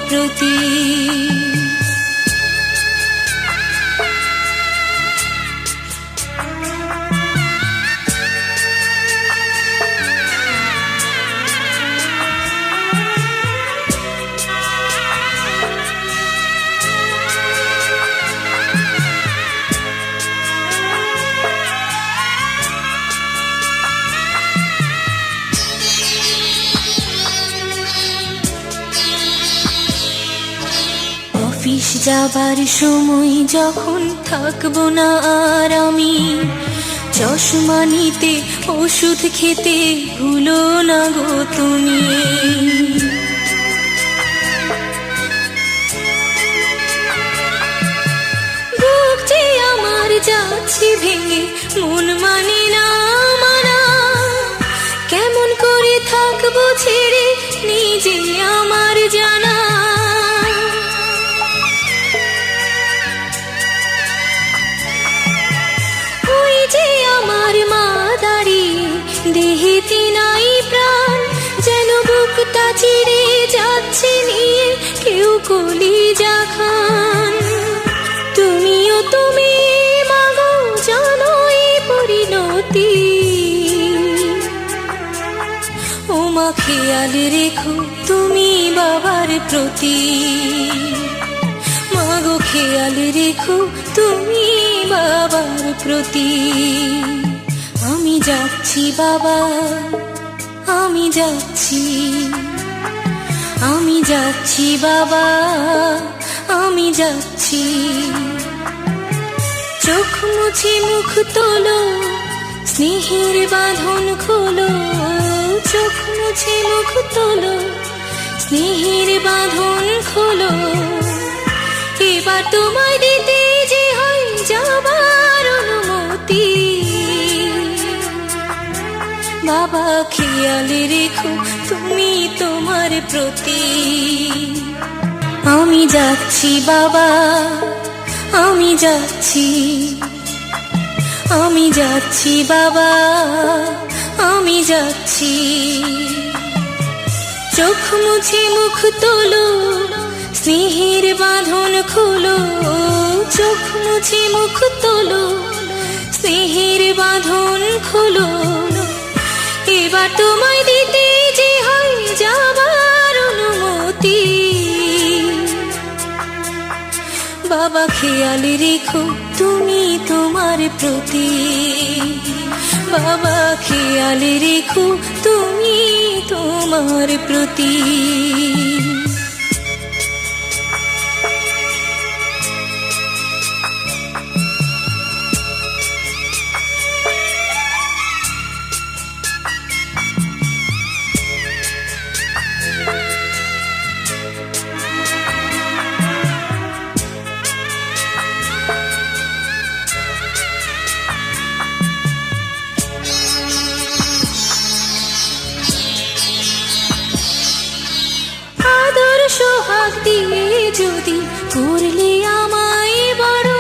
প্রতি। অফিস যাবার সময় যখন থাকবো না আর আমি, চশমা নিতে ওষুধ খেতে ভুলো না গো তুমি। বুক যে আমার যাচ্ছে ভেঙে, মন মানে না মানা, কেমন করে থাকবো ছেড়ে নিজে আমার জানা। দেহেতে নাই প্রাণ, যেন বুকটা চিরে যাচ্ছে নিয়ে কেউ কলিজা খান। তুমিও তুমি মাগো জানো এই পরিণতি, ও মা খেয়াল রেখো তুমি বাবার প্রতি। মাগো খেয়াল রেখো তুমি বাবার প্রতি। আমি যাচ্ছি বাবা, আমি যাচ্ছি, আমি যাচ্ছি বাবা, আমি যাচ্ছি। চোখ মুছে মুখ তোলো, স্নেহের বাঁধন খোলো। চোখ মুছে মুখ তোলো, স্নেহের বাঁধন খোলো। এবার তোমায় দিতে যে হয় যাবার অনুমতি। বাবা খেয়াল রেখো তুমি তোমার প্রতি। আমি যাচ্ছি বাবা, আমি যাচ্ছি, আমি যাচ্ছি বাবা, আমি যাচ্ছি। চোখ মুছে মুখ তোলো, স্নেহের বাঁধন খোলো। চোখ মুছে মুখ তোলো, স্নেহের বাঁধন খোলো। এবার তোমায় দিতে যে হয় যাবার অনুমতি। বাবা খেয়াল রেখো তুমি তোমার প্রতি। বাবা খেয়াল রেখো তুমি তোমার প্রতি। সোহাগ দিয়ে যদি করলে আমায় বড়,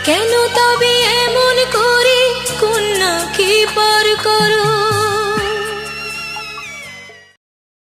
কেন তবে এমন করে কন্যাকে পর করো।